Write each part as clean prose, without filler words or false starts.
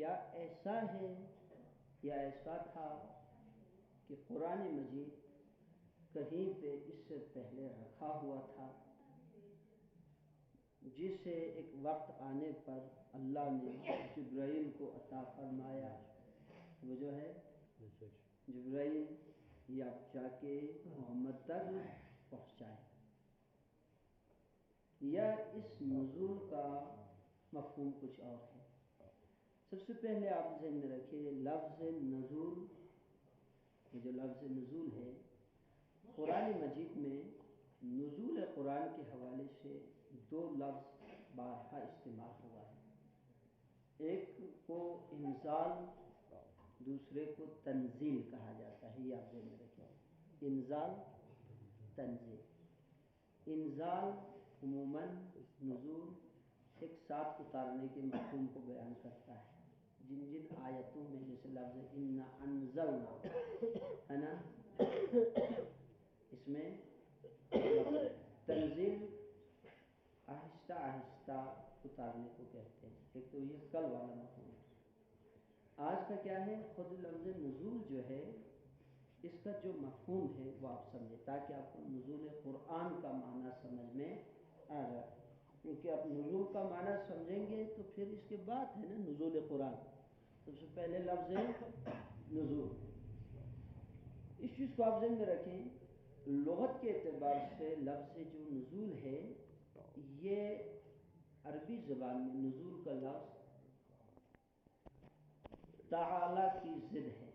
کیا ایسا ہے یا ایسا تھا کہ قرآن مجید کہیں پہ اس سے پہلے رکھا ہوا تھا جسے ایک وقت آنے پر اللہ نے جبرائیل کو عطا فرمایا، وہ جو ہے جبرائیل یہ آپ جا کے محمد تک پہنچائے، یا اس نزول کا مفہوم کچھ اور ہے؟ سب سے پہلے آپ ذہن میں رکھیں لفظ نزول، یہ جو لفظ نزول ہے قرآن مجید میں نزول قرآن کے حوالے سے دو لفظ بارہا استعمال ہوا ہے، ایک کو انزال، دوسرے کو تنزیل کہا جاتا ہے، یہ آپ ذہن میں رکھیں، انزال تنزیل۔ انزال عموماً نزول ایک ساتھ اتارنے کے مفہوم کو بیان کرتا ہے، جن جن آیتوں میں جیسے لفظ انا انزلنا ہے نا، اس میں تنزیل آہستہ آہستہ اتارنے کو کہتے ہیں، ایک تو یہ کل والا مفہوم ہے۔ آج کا کیا ہے، خود لفظ نزول جو ہے اس کا جو مفہوم ہے وہ آپ سمجھیں تاکہ آپ کو نزول قرآن کا معنی سمجھ میں آ جائے، کیونکہ آپ نزول کا معنی سمجھیں گے تو پھر اس کے بعد ہے نا نزول قرآن، سب سے پہلے لفظ ہے نزول۔ اس چیز کو آپ ذہن میں رکھیں، لغت کے اعتبار سے لفظ جو نزول ہے یہ عربی زبان میں نزول کا لفظ تعالی کی ضد ہے،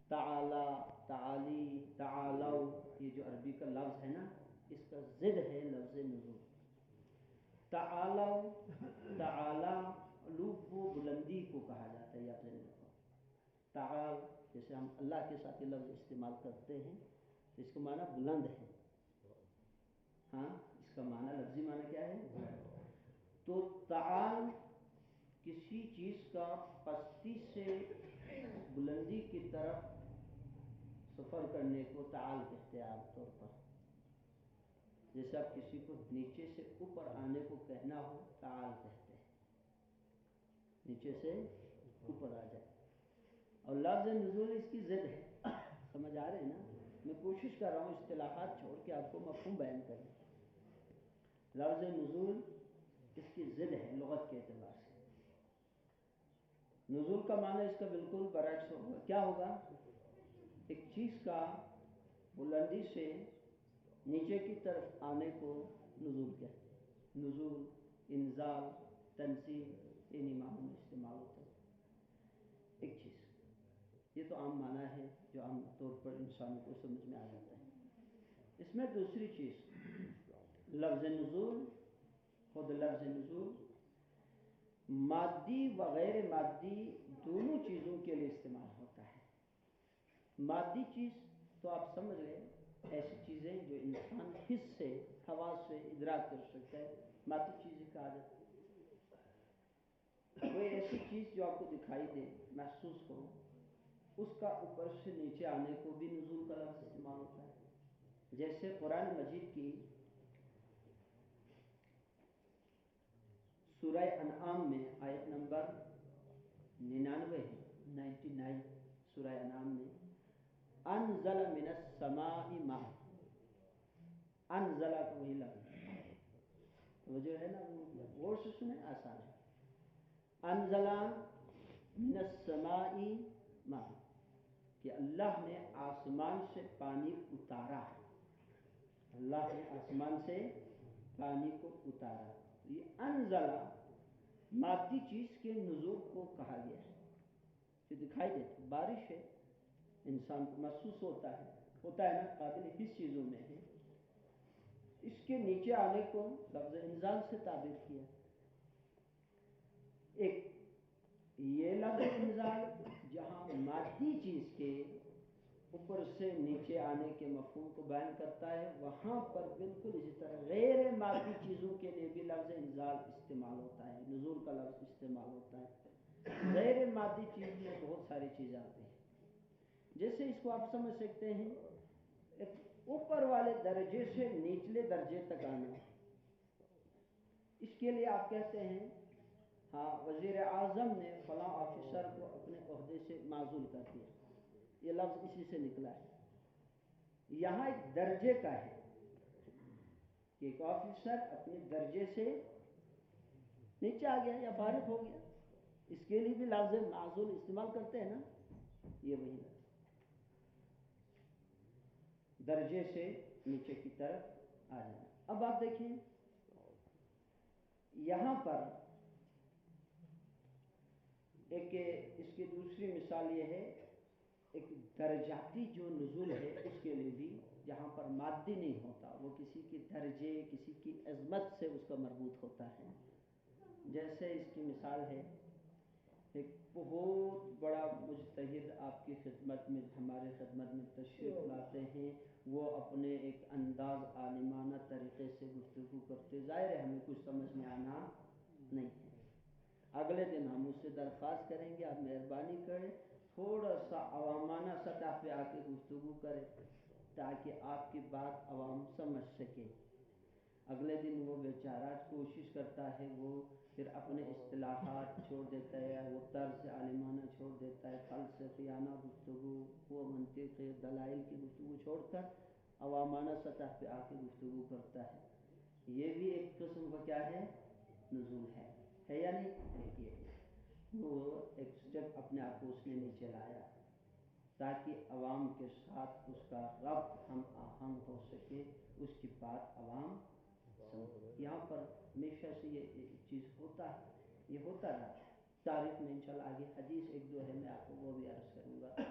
تعالی، تعالی، تعالو، یہ جو عربی کا لفظ ہے نا اس کا ضد ہے لفظ نزول۔ تعالو، تعالی، علو و بلندی کو کہا جاتا ہے، آپ ذہن رکھو۔ تعال جیسے ہم اللہ کے ساتھ یہ لفظ استعمال کرتے ہیں تو اس کا معنی بلند ہے، ہاں اس کا معنی لفظی معنی کیا ہے؟ تو تعال کسی چیز کا پستی سے بلندی کی طرف سفر کرنے کو تعال کہتے ہیں عام طور پر، جیسے آپ کسی کو نیچے سے اوپر آنے کو کہنا ہو تعال کہتے ہیں، نیچے سے اوپر آ جائے۔ اور لفظ نزول اس کی ضد ہے، سمجھ آ رہے ہیں نا؟ میں کوشش کر رہا ہوں اصطلاحات چھوڑ کے آپ کو مفہوم بیان کرنے۔ لفظ نزول اس کی ضد ہے لغت کے اعتبار سے۔ نزول کا معنی اس کا بالکل برعکس ہوگا، کیا ہوگا؟ ایک چیز کا بلندی سے نیچے کی طرف آنے کو نزول کہتے ہیں۔ نزول، انزال، تنزیل، ان معنوں میں استعمال ہوتا ہے ایک چیز۔ یہ تو عام معنی ہے جو عام طور پر انسانوں کو سمجھ میں آ جاتا ہے۔ اس میں دوسری چیز لفظ نزول، خود لفظ نزول مادی و غیر مادی دونوں چیزوں کے لیے استعمال ہوتا ہے۔ مادی چیز تو آپ سمجھ لیں ایسی چیزیں جو انسان حس سے، حواس سے ادراک کر سکتا ہے، مادی چیزیں کہا جاتا ہے۔ کوئی ایسی چیز جو آپ کو دکھائی دے، محسوس ہو، اس کا اوپر سے نیچے آنے کو بھی نزول کا لفظ استعمال ہوتا ہے۔ جیسے قرآن مجید کی سورہ انعام میں آیت نمبر 99 سورہ انعام میں انزل من السماء ماء، انزل کا وہی لفظ وہ جو ہے نا غور سے سنیں، آسان ہے۔ انزل من السماء ماء کہ اللہ نے آسمان سے پانی اتارا، اللہ نے آسمان سے پانی کو اتارا۔ یہ انزل مادی چیز کے نزول کو کہا گیا ہے، جو دکھائی دیتا، بارش ہے انسان کو محسوس ہوتا ہے نا، قابل حس چیزوں میں ہے، اس کے نیچے آنے کو لفظ انزال سے تعبیر کیا۔ ایک یہ لفظ انزال جہاں مادی چیز کے اوپر سے نیچے آنے کے مفہوم کو بیان کرتا ہے، وہاں پر بالکل اسی طرح غیر مادی چیزوں کے لیے بھی لفظ انزال استعمال ہوتا ہے، نزول کا لفظ استعمال ہوتا ہے۔ غیر مادی چیز میں بہت ساری چیزیں آتی ہیں، جیسے اس کو آپ سمجھ سکتے ہیں ایک اوپر والے درجے سے نچلے درجے تک آنا، اس کے لیے آپ کہتے ہیں ہاں وزیر اعظم نے فلاں آفیسر کو اپنے عہدے سے معزول کر دیا، یہ لفظ اسی سے نکلا ہے۔ یہاں ایک درجے کا ہے کہ ایک آفیسر اپنے درجے سے نیچے آ گیا یا فارغ ہو گیا، اس کے لیے بھی لفظ معزول استعمال کرتے ہیں نا، یہ وہی لفظ درجے سے نیچے کی طرف آ جانا۔ اب آپ دیکھیں یہاں پر ایک اس کی دوسری مثال یہ ہے، ایک درجاتی جو نزول ہے اس کے لیے بھی جہاں پر مادی نہیں ہوتا، وہ کسی کے درجے کسی کی عظمت سے اس کا مربوط ہوتا ہے۔ جیسے اس کی مثال ہے ایک بہت بڑا مجتہد آپ کی خدمت میں ہمارے خدمت میں تشریف لاتے ہیں، وہ اپنے ایک انداز عالمانہ طریقے سے گفتگو کرتے، ظاہر ہے ہمیں کچھ سمجھ میں آنا نہیں ہے۔ اگلے دن ہم اس سے درخواست کریں گے آپ مہربانی کریں تھوڑا سا عوامانہ سطح پہ آ کے گفتگو کریں تاکہ آپ کی بات عوام سمجھ سکے۔ اگلے دن وہ بیچارہ کوشش کرتا ہے، وہ پھر اپنے اصطلاحات چھوڑ دیتا ہے، وہ طرز عالمانہ چھوڑ دیتا ہے، فلسفیانہ گفتگو، وہ منطق دلائل کی گفتگو چھوڑ کر عوامانہ سطح پہ آ کے گفتگو کرتا ہے۔ یہ بھی ایک قسم کا کیا ہے؟ نزول ہے یا نہیں؟ یہ وہ ایک سٹیپ اپنے آپ کو اس نے نیچے لایا تاکہ عوام کے ساتھ اس کا ربط ہم آہنگ ہو سکے، اس کی بات عوام سمجھے۔ یہاں پر ہمیشہ سے یہ چیز ہوتا ہے، یہ ہوتا رہا ہے تاریخ میں، انشاءاللہ آگے حدیث ایک دو ہے میں آپ کو وہ بھی عرض کروں گا۔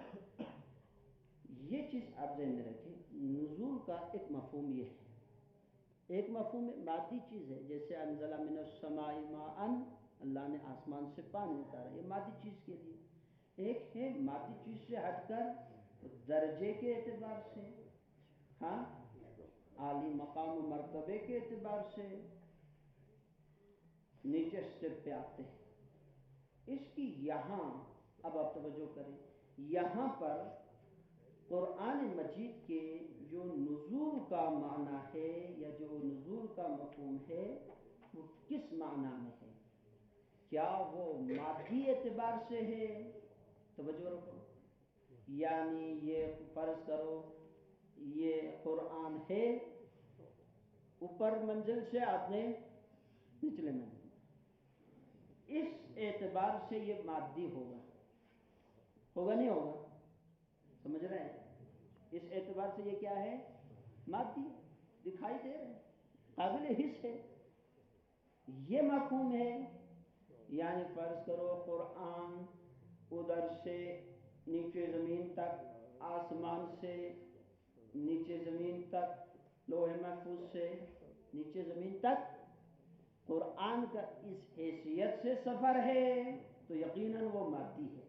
یہ چیز آپ ذہن میں رکھیں، نزول کا ایک مفہوم یہ ہے، ایک مفہوم مادی چیز ہے، جیسے انزل من السماء ماء، اللہ نے آسمان سے پانی اتارا، یہ مادی چیز کے لیے۔ ایک ہے مادی چیز سے ہٹ کر درجے کے اعتبار سے، ہاں عالی مقام و مرتبے کے اعتبار سے نیچے سٹیپ پہ آتے ہیں۔ اس کی یہاں اب آپ توجہ کریں، یہاں پر قرآن مجید کے جو نزول کا معنی ہے یا جو نزول کا مفہوم ہے وہ کس معنی میں ہے؟ کیا وہ مادی اعتبار سے ہے؟ توجہ رکھو، یعنی یہ فرض کرو یہ قرآن ہے، اوپر منزل سے آپ نے نچلے منزل، اس اعتبار سے یہ مادی ہوگا نہیں ہوگا؟ سمجھ رہے ہیں؟ اس اعتبار سے یہ کیا ہے؟ مادی، دکھائی دے رہے ہیں، قابل حس ہے، یہ مفہوم ہے۔ یعنی فرض کرو قرآن ادھر سے نیچے زمین تک، آسمان سے نیچے زمین تک، لوح محفوظ سے نیچے زمین تک قرآن کا اس حیثیت سے سفر ہے تو یقیناً وہ مادی ہے۔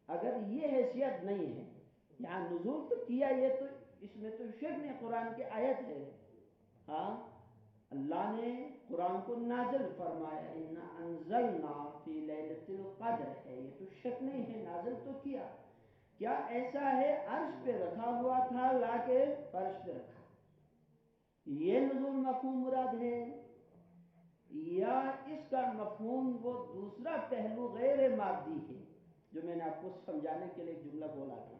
اگر یہ حیثیت نہیں ہے، یہاں نزول تو کیا، یہ تو اس میں تو شک نہیں، قرآن کی آیت ہے، ہاں اللہ نے قرآن کو نازل فرمایا، انا انزلنا فی لیلۃ القدر ہے، یہ تو شک نہیں ہے، نازل تو کیا۔ کیا ایسا ہے عرش پہ رکھا ہوا تھا لا کے فرش پہ رکھا، یہ نزول مفہوم مراد ہے؟ یا اس کا مفہوم وہ دوسرا پہلو غیر مادی ہے جو میں نے آپ کو سمجھانے کے لیے ایک جملہ بولا تھا؟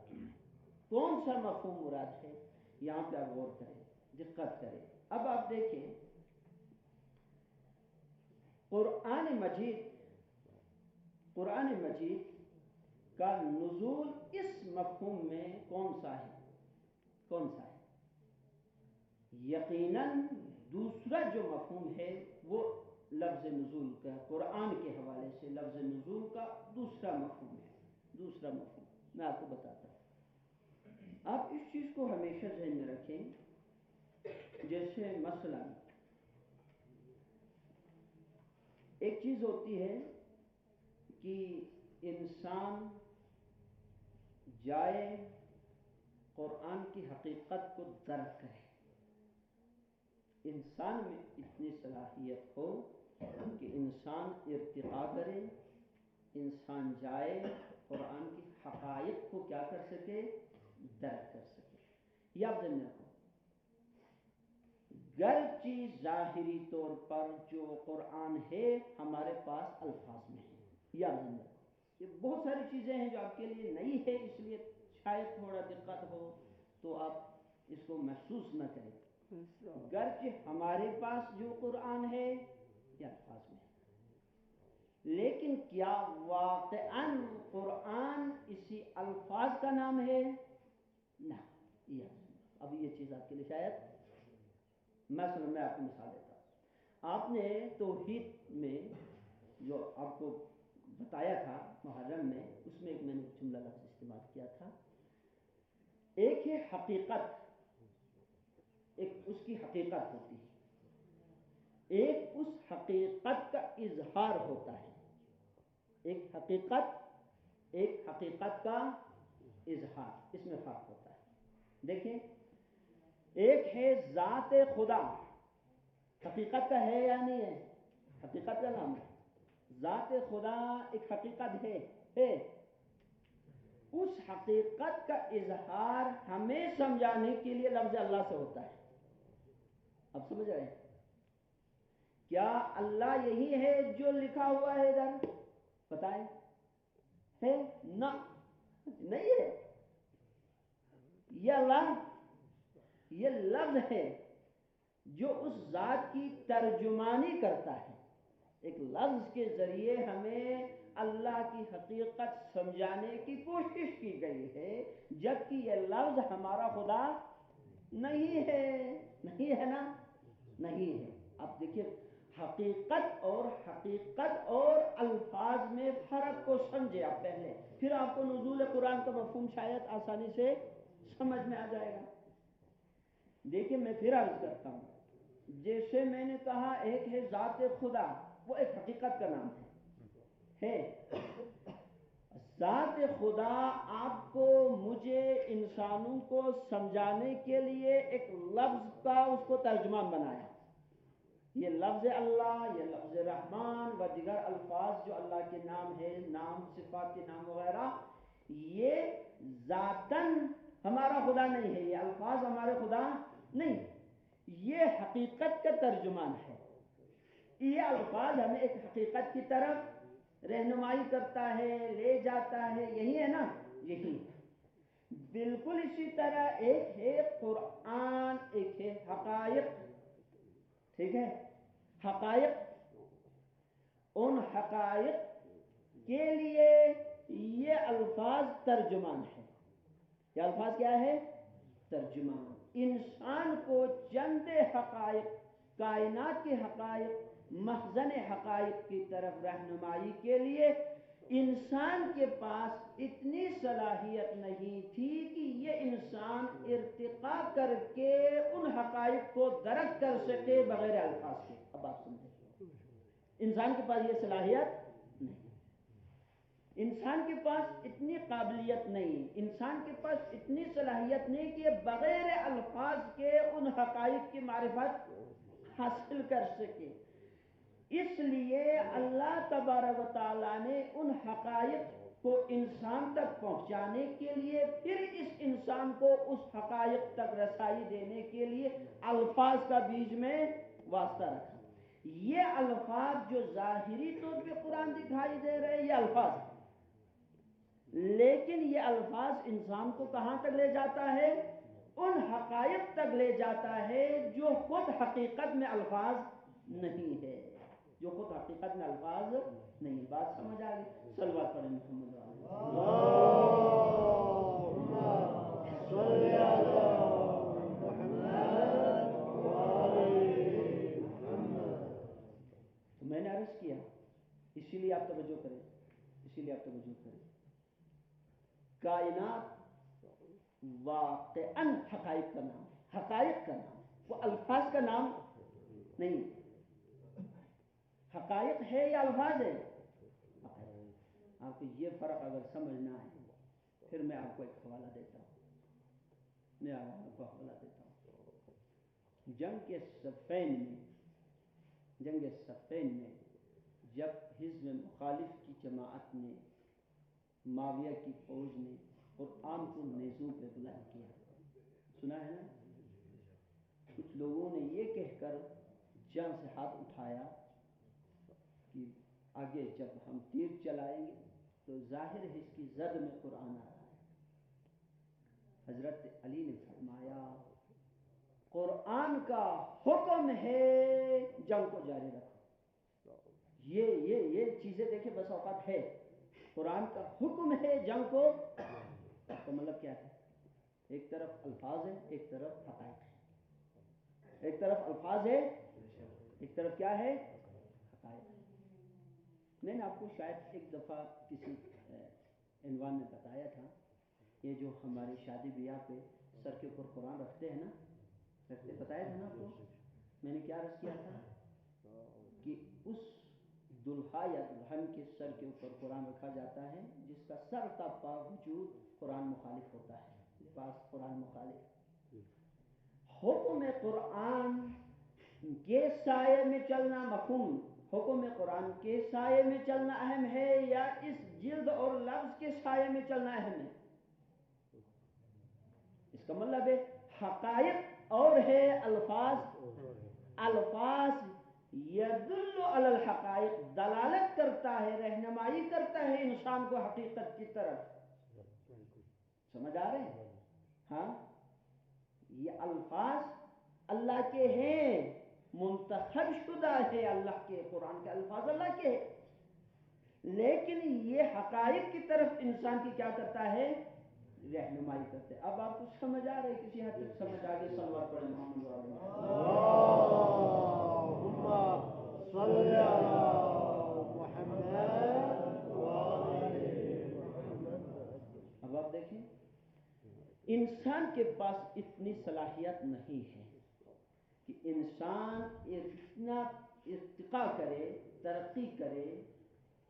کون سا مفہوم مراد ہے؟ یہاں پہ آپ غور کریں، دقت کریں۔ اب آپ دیکھیں قرآن مجید کا نزول اس مفہوم میں کون سا ہے؟ یقیناً دوسرا جو مفہوم ہے وہ لفظ نزول کا، قرآن کے حوالے سے لفظ نزول کا دوسرا مفہوم ہے، دوسرا مفہوم میں آپ کو بتاتا ہوں۔ آپ اس چیز کو ہمیشہ ذہن میں رکھیں، جیسے مثلا ایک چیز ہوتی ہے کہ انسان جائے قرآن کی حقیقت کو درک کرے، انسان میں اتنی صلاحیت ہو کہ انسان ارتقاء کرے، انسان جائے قرآن کی حقائق کو کیا کر سکے؟ درک کر سکے۔ یہ آپ ذہن میں رکھو، گرچہ ظاہری طور پر جو قرآن ہے ہمارے پاس الفاظ میں ہے، یاد رکھنا یہ بہت ساری چیزیں ہیں جو آپ کے لیے نئی ہے، اس لیے شاید تھوڑا دقت ہو تو آپ اس کو محسوس نہ کریں۔ گرچہ ہمارے پاس جو قرآن ہے یہ الفاظ میں ہے، لیکن کیا واقعاً قرآن اسی الفاظ کا نام ہے؟ نہ، اب یہ چیز آپ کے لیے شاید مثلا میں آپ کو مثال دیتا ہوں۔ آپ نے توحید میں جو آپ کو بتایا تھا محرم میں، اس میں ایک میں نے جملہ لفظ استعمال کیا تھا، ایک ہے حقیقت، ایک اس کی حقیقت ہوتی ہے، ایک اس حقیقت کا اظہار ہوتا ہے، ایک حقیقت کا اظہار، اس میں فرق ہوتا ہے۔ دیکھیں، ایک ہے ذات خدا، حقیقت کا ہے یا نہیں ہے؟ حقیقت کا نام ہے ذات خدا، ایک حقیقت ہے۔ اس حقیقت کا اظہار ہمیں سمجھانے کے لیے لفظ اللہ سے ہوتا ہے۔ اب سمجھ رہے ہیں؟ کیا اللہ یہی ہے جو لکھا ہوا ہے ادھر؟ بتائیں، ہے؟ نہ، نہیں ہے۔ یہ اللہ، یہ لفظ ہے جو اس ذات کی ترجمانی کرتا ہے۔ ایک لفظ کے ذریعے ہمیں اللہ کی حقیقت سمجھانے کی کوشش کی گئی ہے، جبکہ یہ لفظ ہمارا خدا نہیں ہے، نہیں ہے نا، نہیں ہے۔ اب دیکھیے، حقیقت اور الفاظ میں فرق کو سمجھے آپ پہلے، پھر آپ کو نزول قرآن کا مفہوم شاید آسانی سے سمجھ میں آ جائے گا۔ دیکھیے، میں پھر عرض کرتا ہوں، جیسے میں نے کہا ایک ہے ذات خدا، وہ ایک حقیقت کا نام ہے۔ ذات خدا آپ کو، مجھے، انسانوں کو سمجھانے کے لیے ایک لفظ کا اس کو ترجمان بنایا۔ یہ لفظ اللہ، یہ لفظ رحمان و دیگر الفاظ جو اللہ کے نام ہے، نام، صفات کے نام وغیرہ، یہ ذاتاً ہمارا خدا نہیں ہے، یہ الفاظ ہمارے خدا نہیں، یہ حقیقت کا ترجمان ہے۔ یہ الفاظ ہمیں ایک حقیقت کی طرف رہنمائی کرتا ہے، لے جاتا ہے، یہی ہے نا، یہی۔ بالکل اسی طرح ایک ہے قرآن، ایک ہے حقائق، ٹھیک ہے؟ حقائق، ان حقائق کے لیے یہ الفاظ ترجمان ہے۔ یہ الفاظ کیا ہے؟ ترجمان۔ انسان کو چند حقائق، کائنات کے حقائق، مخزن حقائق کی طرف رہنمائی کے لیے انسان کے پاس اتنی صلاحیت نہیں تھی کہ یہ انسان ارتقا کر کے ان حقائق کو درک کر سکے بغیر الفاظ کے۔ اب آپ سمجھیں، انسان کے پاس یہ صلاحیت نہیں، انسان کے پاس اتنی قابلیت نہیں، انسان کے پاس اتنی صلاحیت نہیں کہ یہ بغیر الفاظ کے ان حقائق کی معرفت حاصل کر سکے۔ اس لیے اللہ تبارک و تعالیٰ نے ان حقائق کو انسان تک پہنچانے کے لیے، پھر اس انسان کو اس حقائق تک رسائی دینے کے لیے الفاظ کا بیچ میں واسطہ رکھا۔ یہ الفاظ جو ظاہری طور پہ قرآن دکھائی دے رہے ہیں، یہ الفاظ ہیں، لیکن یہ الفاظ انسان کو کہاں تک لے جاتا ہے؟ ان حقائق تک لے جاتا ہے جو خود حقیقت میں الفاظ نہیں ہے، جو خود حقیقت میں الفاظ نہیں۔ بات سمجھ آ گئی؟ صلوات پڑھیں محمد علیہ۔ اللہم صلی علی محمد وآل محمد۔ تو میں نے عرض کیا، اسی لیے آپ توجہ کریں، اسی لیے آپ توجہ کریں، کائنات واقعاً حقائق کا نام ہے، حقائق کا نام ہے، وہ الفاظ کا نام نہیں۔ حقائق ہے یا الفاظ ہے؟ حقائق۔ آپ کو یہ فرق اگر سمجھنا ہے، پھر میں آپ کو ایک حوالہ دیتا ہوں، میں آپ کو حوالہ دیتا ہوں۔ جنگ صفین میں جب حزب مخالف کی جماعت نے، معاویہ کی فوج نے قرآن کو نیزوں پہ بلند کیا، سنا ہے نا؟ کچھ لوگوں نے یہ کہہ کر جان سے ہاتھ اٹھایا کہ آگے جب ہم تیر چلائیں گے تو ظاہر ہے اس کی زد میں قرآن آ رہا ہے۔ حضرت علی نے فرمایا قرآن کا حکم ہے جنگ کو جاری رکھو۔ یہ چیزیں دیکھیں بس اوقات ہے، قرآن کا حکم ہے جنگ کو، اس کا مطلب کیا ہے؟ ایک طرف الفاظ ہے، ایک طرف حقائق ہے، ایک طرف الفاظ ہے، ایک طرف کیا ہے؟ حقائق ہے۔ میں نے آپ کو شاید ایک دفعہ کسی عنوان میں بتایا تھا، یہ جو ہماری شادی بیاہ پہ سر کے اوپر قرآن رکھتے ہیں نا، بتایا تھا نا آپ کو، میں نے کیا عرض کیا تھا کہ اس دلہا یا دلہن کے سر کے اوپر قرآن رکھا جاتا ہے جس کا سر تا پا وجود قرآن مخالف ہوتا ہے، لباس قرآن مخالف۔ حکم قرآن کے سائے میں چلنا مفہوم، حکم قرآن کے سائے میں چلنا اہم ہے یا اس جلد اور لفظ کے سائے میں چلنا اہم ہے؟ اس کا مطلب ہے حقائق اور ہے الفاظ، الفاظ یدل علی الحقائق، دلالت کرتا ہے، رہنمائی کرتا ہے انسان کو حقیقت کی طرف۔ سمجھ آ رہے ہیں؟ ہاں، یہ الفاظ اللہ کے ہیں، منتخب شدہ ہے اللہ کے، قرآن کے الفاظ اللہ کے ہیں، لیکن یہ حقائق کی طرف انسان کی کیا کرتا ہے؟ رہنمائی کرتے ہیں۔ اب آپ کو سمجھ آ رہے، کسی حد تک سمجھ آ گئی؟ صلوات پڑھیں محمد صلی اللہ صلی علی محمد وآلہ محمد۔ اب آپ دیکھیں انسان کے پاس اتنی صلاحیت نہیں ہے کہ انسان اتنا ارتقا کرے، ترقی کرے،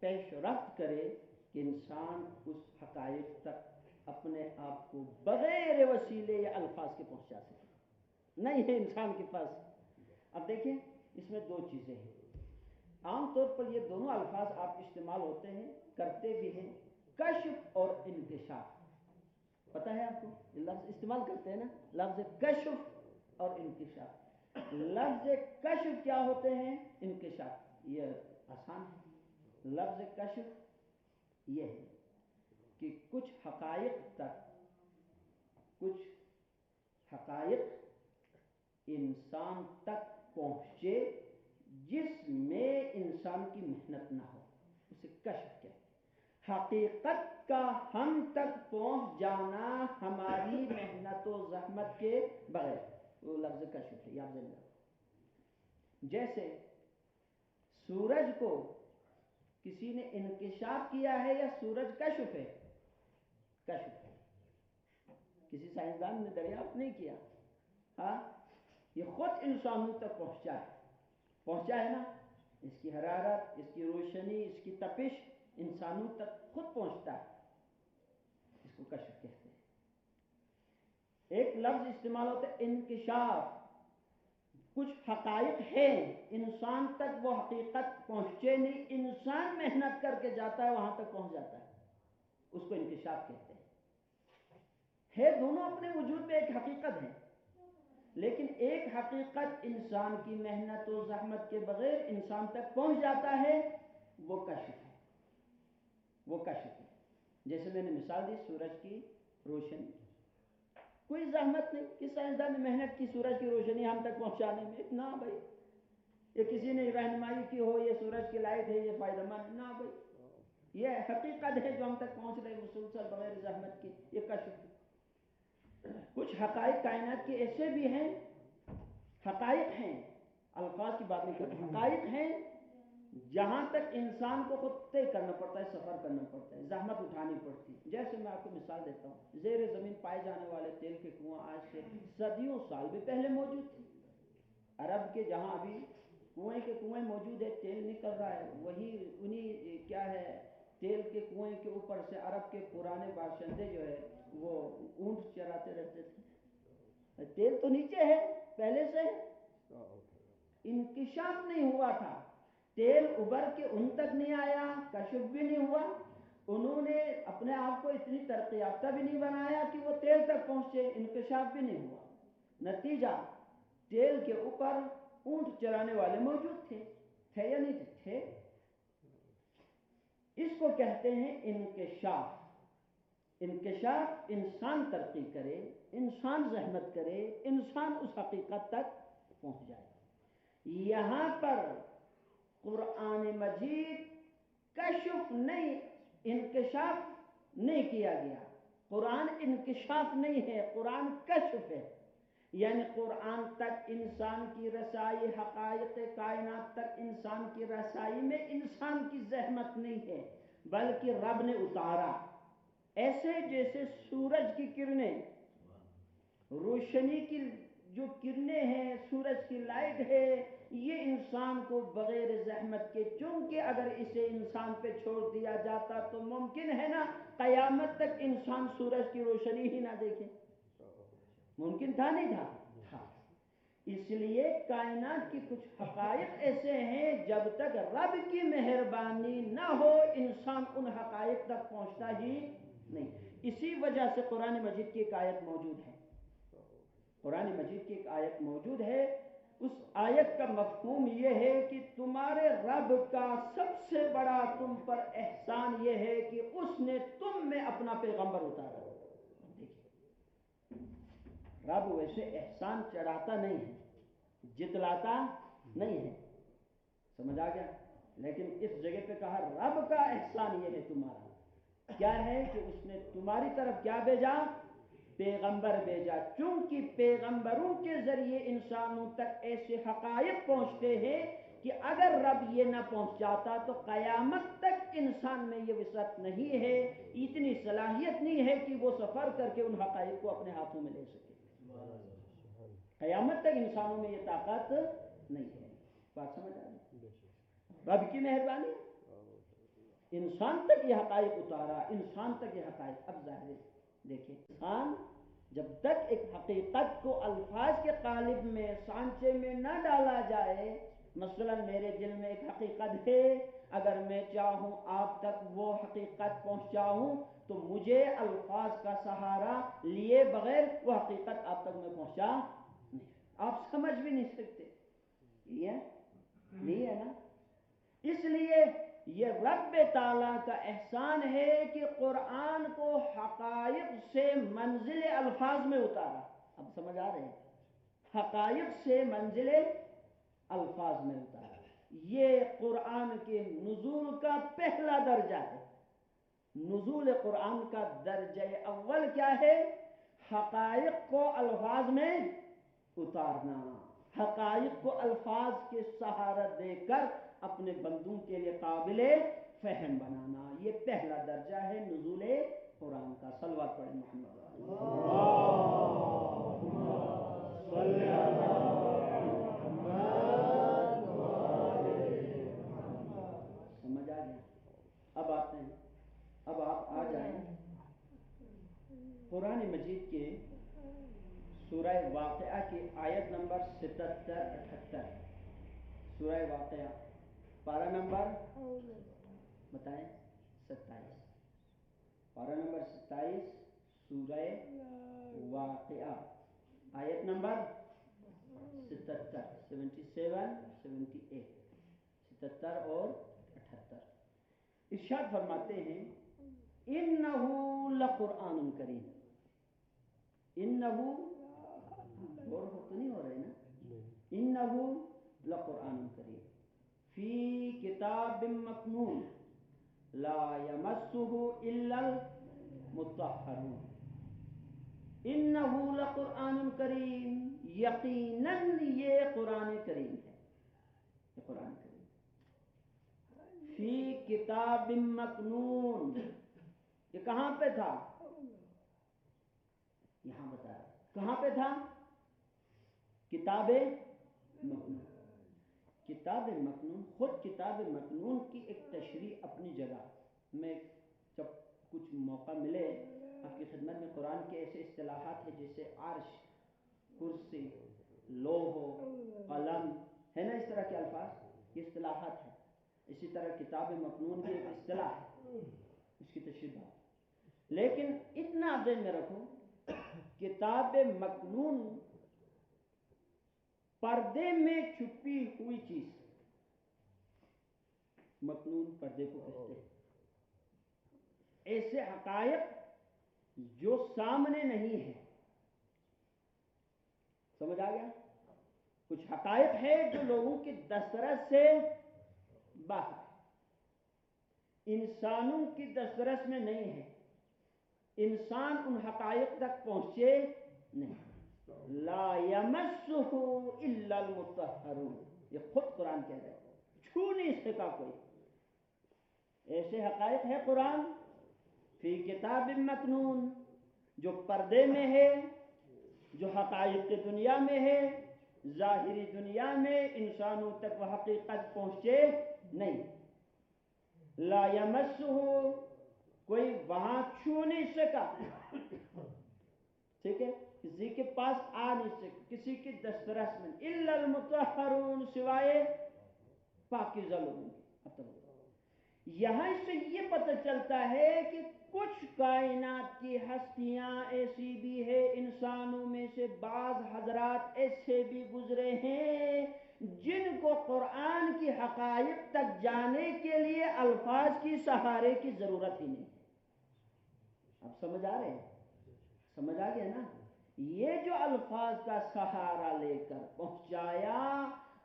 پیش رفت کرے کہ انسان اس حقائق تک اپنے آپ کو بغیر وسیلے یا الفاظ کے پہنچا سکے، نہیں ہے انسان کے پاس۔ اب دیکھیں اس میں دو چیزیں ہیں، عام طور پر یہ دونوں الفاظ آپ استعمال ہوتے ہیں، کرتے بھی ہیں، کشف اور انکشاف۔ پتہ ہے آپ کو یہ لفظ استعمال کرتے ہیں نا، لفظ کشف اور انکشاف۔ لفظ کشف کیا ہوتے ہیں؟ انکشاف، یہ آسان ہے۔ لفظ کشف یہ ہے کہ کچھ حقائق تک، کچھ حقائق انسان تک پہنچے جس میں انسان کی محنت نہ ہو، اسے کشف کہتے ہیں۔ حقیقت کا ہم تک پہنچ جانا ہماری محنت و زحمت کے بغیر، وہ لفظ کشف ہے، یاد رکھو۔ جیسے سورج کو کسی نے انکشاف کیا ہے یا سورج کشف ہے؟ کشف ہے، کسی سائنسدان نے دریافت نہیں کیا، ہاں یہ خود انسانوں تک پہنچا ہے نا، اس کی حرارت، اس کی روشنی، اس کی تپش انسانوں تک خود پہنچتا ہے، اس کو کشف کہتے ہیں۔ ایک لفظ استعمال ہوتا ہے انکشاف، کچھ حقائق ہیں انسان تک وہ حقیقت پہنچے نہیں، انسان محنت کر کے جاتا ہے وہاں تک پہنچ جاتا ہے، اس کو انکشاف کہتے ہیں۔ ہے دونوں اپنے وجود میں ایک حقیقت ہے، لیکن ایک حقیقت انسان کی محنت و زحمت کے بغیر انسان تک پہنچ جاتا ہے، وہ کشف ہے، وہ کشف ہے۔ جیسے میں نے مثال دی سورج کی روشنی، کوئی زحمت نہیں، کس سائنسدان نے محنت کی سورج کی روشنی ہم تک پہنچانے میں؟ نہ بھائی، یہ کسی نے رہنمائی کی ہو یہ سورج کی لائٹ ہے یہ فائدہ مند ہے، نہ بھائی، یہ حقیقت ہے جو ہم تک پہنچ رہے مسلسل بغیر زحمت کی، یہ کشف ہے۔ کچھ حقائق کائنات کے ایسے بھی ہیں، حقائق ہیں، الفاظ کی بات نہیں کر رہے، حقائق ہیں جہاں تک انسان کو خود طے کرنا پڑتا ہے، سفر کرنا پڑتا ہے، زحمت اٹھانی پڑتی ہے۔ جیسے میں آپ کو مثال دیتا ہوں، زیر زمین پائے جانے والے تیل کے کنواں آج سے صدیوں سال بھی پہلے موجود تھے۔ عرب کے جہاں ابھی کنویں کے کنویں موجود ہے، تیل نکل رہا ہے، وہی انہی کیا ہے تیل کے کنویں کے اوپر سے عرب کے پرانے باشندے جو ہے وہ اونٹ چراتے رہتے تھے، تیل تو نیچے ہے پہلے سے، انکشاف نہیں ہوا تھا، تیل ابھر کے ان تک نہیں آیا، کشف بھی نہیں ہوا، انہوں نے اپنے آپ کو اتنی ترقی یافتہ بھی نہیں بنایا کہ وہ تیل تک پہنچے، انکشاف بھی نہیں ہوا۔ نتیجہ ٹیل کے اوپر اونٹ چرانے والے موجود تھے یا نہیں تھے؟ اس کو کہتے ہیں انکشاف۔ انکشاف، انسان ترقی کرے، انسان زحمت کرے، انسان اس حقیقت تک پہنچ جائے۔ یہاں پر قرآن مجید کشف نہیں، انکشاف نہیں کیا گیا۔ قرآن انکشاف نہیں ہے، قرآن کشف ہے، یعنی قرآن تک انسان کی رسائی، حقائق کائنات تک انسان کی رسائی میں انسان کی زحمت نہیں ہے، بلکہ رب نے اتارا۔ ایسے جیسے سورج کی کرنیں، روشنی کی جو کرنیں ہیں، سورج کی لائٹ ہے، یہ انسان کو بغیر زحمت کے، چونکہ اگر اسے انسان پہ چھوڑ دیا جاتا تو ممکن ہے نا قیامت تک انسان سورج کی روشنی ہی نہ دیکھے۔ ممکن تھا نہیں تھا؟ تھا۔ اس لیے کائنات کی کچھ حقائق ایسے ہیں جب تک رب کی مہربانی نہ ہو انسان ان حقائق تک پہنچتا ہی نہیں۔ اسی وجہ سے قرآن مجید کی ایک آیت موجود ہے، قرآن مجید کی ایک آیت موجود ہے، اس آیت کا مفہوم یہ ہے کہ تمہارے رب کا سب سے بڑا تم پر احسان یہ ہے کہ اس نے تم میں اپنا پیغمبر اتارا۔ رب ویسے احسان چڑھاتا نہیں ہے، جتلاتا نہیں ہے، سمجھ آ گیا؟ لیکن اس جگہ پہ کہا رب کا احسان یہ ہے تمہارا، کیا ہے کہ اس نے تمہاری طرف کیا بھیجا؟ پیغمبر بھیجا۔ چونکہ پیغمبروں کے ذریعے انسانوں تک ایسے حقائق پہنچتے ہیں کہ اگر رب یہ نہ پہنچاتا تو قیامت تک انسان میں یہ وسعت نہیں ہے، اتنی صلاحیت نہیں ہے کہ وہ سفر کر کے ان حقائق کو اپنے ہاتھوں میں لے سکے۔ قیامت تک انسانوں میں یہ طاقت نہیں ہے۔ بات سمجھ آ رہی؟ رب کی مہربانی، انسان تک یہ حقائق اتارا، انسان تک یہ حقائق۔ اب ظاہر ہے دیکھیں، انسان جب تک ایک حقیقت کو الفاظ کے قالب میں، سانچے میں نہ ڈالا جائے، مثلا میرے دل میں ایک حقیقت ہے، اگر میں چاہوں آپ تک وہ حقیقت پہنچاؤں تو مجھے الفاظ کا سہارا لیے بغیر وہ حقیقت آپ تک میں پہنچا نہیں، آپ سمجھ بھی نہیں سکتے، یہ ہے نا؟ اس لیے یہ رب تعالیٰ کا احسان ہے کہ قرآن کو حقائق سے منزل الفاظ میں اتارا۔ اب سمجھ آ رہے ہیں؟ حقائق سے منزل الفاظ میں اتارا، یہ قرآن کے نزول کا پہلا درجہ ہے۔ نزول قرآن کا درجہ اول کیا ہے؟ حقائق کو الفاظ میں اتارنا، حقائق کو الفاظ کے سہارا دے کر اپنے بندوں کے لیے قابل فہم بنانا، یہ پہلا درجہ ہے نزول قرآن کا۔ صلوات پڑھیں محمد۔ سمجھ آ گیا؟ اب آتے ہیں، اب آپ آ جائیں قرآن مجید کے سورہ واقعہ کی آیت نمبر 77-78۔ سورہ واقعہ پارہ نمبر بتائیں 27، پارہ نمبر 27، سورہ واقعہ آیت نمبر 77، 77 اور 78۔ ارشاد فرماتے ہیں انہو لقرآن کریم، انہو، اور تو نہیں ہو رہے نا، انہو لقرآن کریم فی کتاب مکنون لا یمسہ الا المطہرون۔ انہو لقرآن کریم، یقیناً یہ قرآن کریم ہے، یہ قرآن کریم فی کتاب مکنون، یہ کہاں پہ تھا؟ یہاں بتا رہا ہے کہاں پہ تھا؟ کتاب مکنون۔ کتاب مکنون، خود کتاب مکنون کی ایک تشریح اپنی جگہ میں، جب کچھ موقع ملے آپ کی خدمت میں قرآن کے ایسے اصطلاحات ہیں جیسے عرش، کرسی، لوح، قلم، ہے نا، اس طرح کے الفاظ، یہ اصطلاحات ہیں۔ اسی طرح کتاب مکنون کی ایک اصطلاح ہے، اس کی تشریح بات، لیکن اتنا ذہن میں رکھو کتاب مکنون پردے میں چھپی ہوئی چیز، مکنون پردے کو کہتے ہیں، ایسے حقائق جو سامنے نہیں ہے. سمجھ آ گیا؟ کچھ حقائق ہے جو لوگوں کی دسترس سے باہر ہے، انسانوں کی دسترس میں نہیں ہے، انسان ان حقائق تک پہنچے نہیں. لا یمسہ الا المطہرون، یہ خود قرآن کہہ رہا ہے، چھو نہیں سکا کوئی. ایسے حقائق ہے قرآن فی کتاب مکنون، جو پردے میں ہے، جو حقائق کی دنیا میں ہے، ظاہری دنیا میں انسانوں تک وہ حقیقت پہنچے نہیں. لا یمسہ، کوئی وہاں چھو نہیں سکا، ٹھیک ہے، کسی کے پاس آ نہیں سکا، کسی کی دسترس میں، الا المطہرون، سوائے پاکیزہ لوگوں کی. یہاں سے یہ پتہ چلتا ہے کہ کچھ کائنات کی ہستیاں ایسی بھی ہے، انسانوں میں سے بعض حضرات ایسے بھی گزرے ہیں جن کو قرآن کی حقائق تک جانے کے لیے الفاظ کی سہارے کی ضرورت ہی نہیں ہے. اب سمجھ آ رہے ہیں؟ سمجھ آ گیا نا؟ یہ جو الفاظ کا سہارا لے کر پہنچایا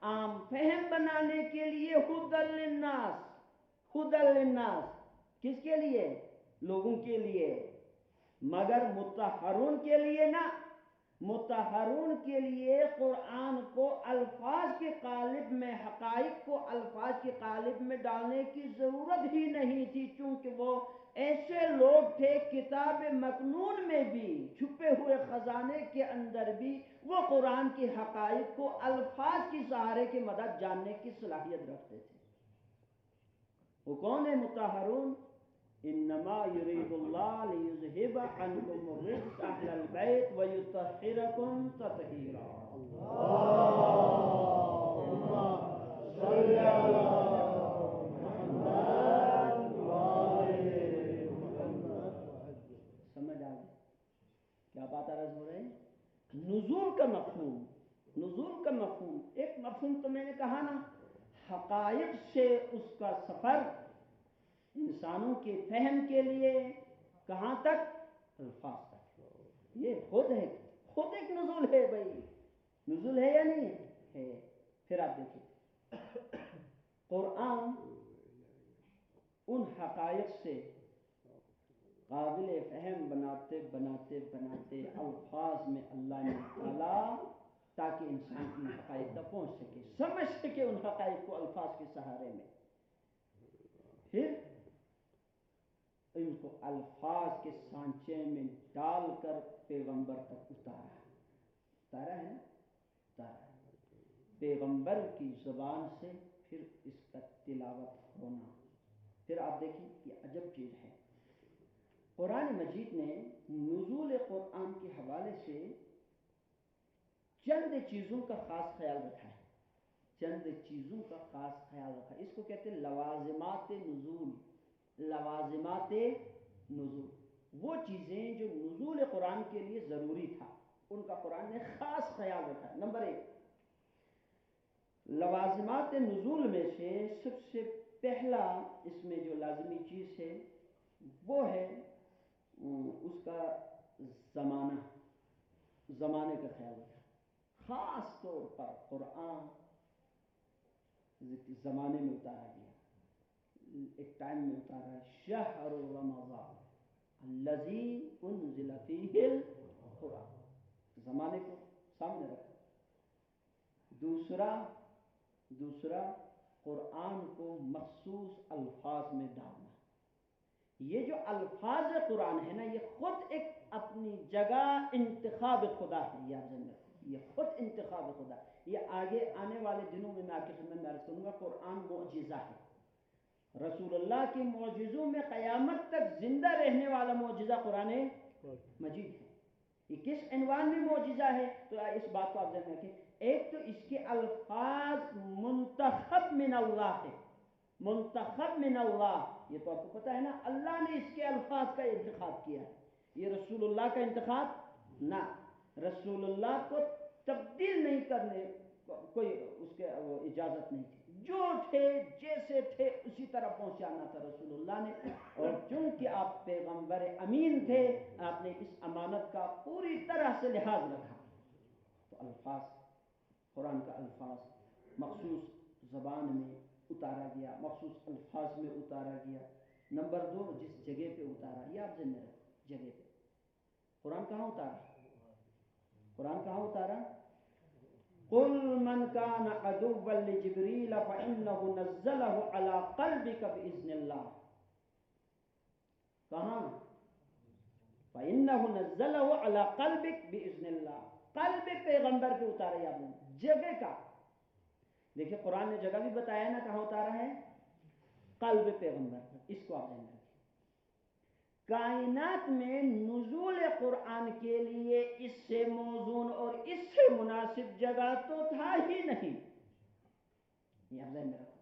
عام فہم بنانے کے لیے، ہدی للناس، ہدی للناس، کس کے لیے؟ لوگوں کے لیے، مگر مطہرون کے لیے نہ. مطہرون کے لیے قرآن کو الفاظ کے قالب میں، حقائق کو الفاظ کے قالب میں ڈالنے کی ضرورت ہی نہیں تھی، چونکہ وہ ایسے لوگ تھے کتاب مکنون میں بھی، چھپے ہوئے خزانے کے اندر بھی وہ قرآن کی حقائق کو الفاظ کی سہارے کی مدد جاننے کی صلاحیت رکھتے تھے. وہ کون ہے مطہرون؟ انما یرید اللہ لیذہب عنکم الرجس اہل البیت ویطہرکم تطہیرا. اللہم صلی علی محمد وآل محمد. سمجھ آ گئی کیا بات عرض ہو رہی ہے؟ نزول کا مفہوم، نزول کا مفہوم، ایک مفہوم تو میں نے کہا نا، حقائق سے اس کا سفر انسانوں کے فہم کے لیے کہاں تک؟ الفاظ تک. یہ خود ہے، خود ایک نزول ہے بھائی. نزول ہے یا نہیں ہے؟ پھر آپ دیکھیں قرآن ان حقائق سے قابل فہم بناتے بناتے بناتے الفاظ میں اللہ نے ڈالا تاکہ انسان ان حقائق تک پہنچ سکے، سمجھ سکے ان حقائق کو الفاظ کے سہارے میں. پھر ان کو الفاظ کے سانچے میں ڈال کر پیغمبر تک اتارا ہے نا، اتارا ہے پیغمبر کی زبان سے، پھر اس کا تلاوت ہونا. پھر آپ دیکھیں یہ عجب چیز ہے، قرآن مجید نے نزول قرآن کے حوالے سے چند چیزوں کا خاص خیال رکھا ہے، چند چیزوں کا خاص خیال رکھا ہے. اس کو کہتے ہیں لوازمات نزول. لوازمات نزول، وہ چیزیں جو نزول قرآن کے لیے ضروری تھا، ان کا قرآن نے خاص خیال رکھا ہے. نمبر 1، لوازمات نزول میں سے سب سے پہلا اس میں جو لازمی چیز ہے وہ ہے اس کا زمانہ، زمانے کا خیال رکھا. خاص طور پر قرآن زمانے میں اتارا گیا، ایک ٹائم میں اتارا ہے. شہر رمضان الذی انزل فیہ القرآن، زمانے کو سامنے رکھا. دوسرا قرآن کو مخصوص الفاظ میں ڈالنا. یہ جو الفاظ قرآن ہے نا، یہ خود ایک اپنی جگہ انتخاب خدا ہے. یہ آپ ذہن رکھیں، یہ خود انتخاب خدا. یہ آگے آنے والے دنوں میں آپ کی خدمت میں عرض کروں گا. قرآن معجزہ ہے، رسول اللہ کے معجزوں میں قیامت تک زندہ رہنے والا معجزہ قرآن مجید ہے. یہ کس عنوان میں معجزہ ہے؟ تو اس بات کو آپ ذہن میں رکھیں. ایک تو اس کے الفاظ منتخب من اللہ ہے، منتخب من اللہ. یہ تو آپ کو پتا ہے نا، اللہ نے اس کے الفاظ کا انتخاب کیا ہے. یہ رسول اللہ کا انتخاب نہ، رسول اللہ کو تبدیل نہیں کرنے کوئی اس کے وہ اجازت نہیں تھی، جو تھے جیسے تھے اسی طرح پہنچانا تھا رسول اللہ نے، اور چونکہ آپ پیغمبر امین تھے آپ نے اس امانت کا پوری طرح سے لحاظ رکھا۔ تو الفاظ، قرآن کا الفاظ مخصوص زبان میں اتارا گیا، مخصوص الفاظ میں اتارا گیا۔ نمبر 2، جس جگہ پہ اتارا، یہ آپ ذہن میں رکھیں، جگہ پہ قرآن کہاں اتارا؟ قرآن کہاں اتارا؟ قل من كان عدوا لجبريل فإنه نزله على قلبك بإذن الله، کہاں؟ فإنه نزله على قلبك بإذن الله، قلب پیغمبر پہ اتارا یا جگہ کا۔ دیکھیں قرآن نے جگہ بھی بتایا نا کہاں اتارا ہے، قلب پیغمبر پر، اس کو آپ ذہن میں رکھیں۔ کائنات میں نزول قرآن کے لیے اس سے موزون اور اس سے مناسب جگہ تو تھا ہی نہیں، یہ آپ ذہن میں رکھو۔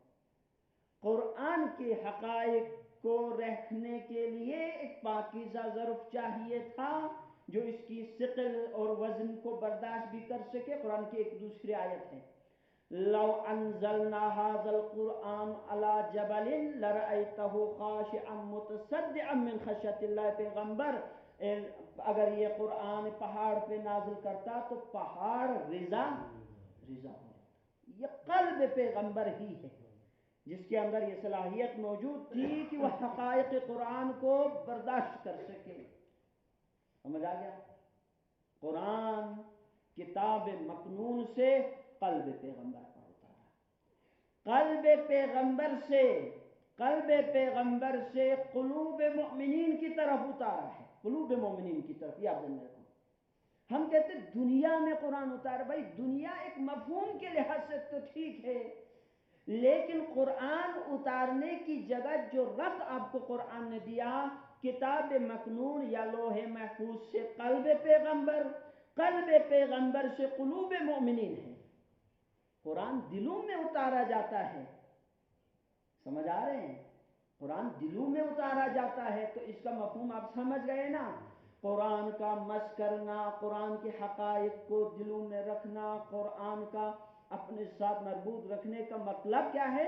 قرآن کے حقائق کو رکھنے کے لیے ایک پاکیزہ ظرف چاہیے تھا جو اس کی ثقل اور وزن کو برداشت بھی کر سکے۔ قرآن کی ایک دوسری آیت ہے، لو انزلنا هذا القرآن على جبل لرأيته خاشعا متصدعا من خشية اللہ، پیغمبر اگر یہ قرآن پہاڑ پہ نازل کرتا تو پہاڑ رضا ہو جاتا۔ یہ قلب پیغمبر ہی ہے جس کے اندر یہ صلاحیت موجود تھی کہ وہ حقائق قرآن کو برداشت کر سکے۔ سمجھ آ گیا؟ قرآن کتاب مکنون سے قلب پیغمبر پر اتارا، قلب پیغمبر سے قلوب مؤمنین کی طرف اتارا ہے، قلوب مومنین کی طرف، یہ آپ ذہن میں رکھو۔ ہم کہتے ہیں دنیا میں قرآن اتارا، بھائی دنیا ایک مفہوم کے لحاظ سے تو ٹھیک ہے، لیکن قرآن اتارنے کی جگہ جو ربط آپ کو قرآن نے دیا، کتاب مکنون یا لوح محفوظ سے قلب پیغمبر سے قلوب مومنین ہے۔ قرآن دلوں میں اتارا جاتا ہے، سمجھ آ رہے ہیں؟ قرآن دلوں میں اتارا جاتا ہے، تو اس کا مفہوم آپ سمجھ گئے نا۔ قرآن کا مس کرنا، قرآن کے حقائق کو دلوں میں رکھنا، قرآن کا اپنے ساتھ مربوط رکھنے کا مطلب کیا ہے؟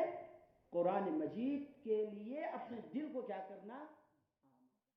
قرآن مجید کے لیے اپنے دل کو کیا کرنا؟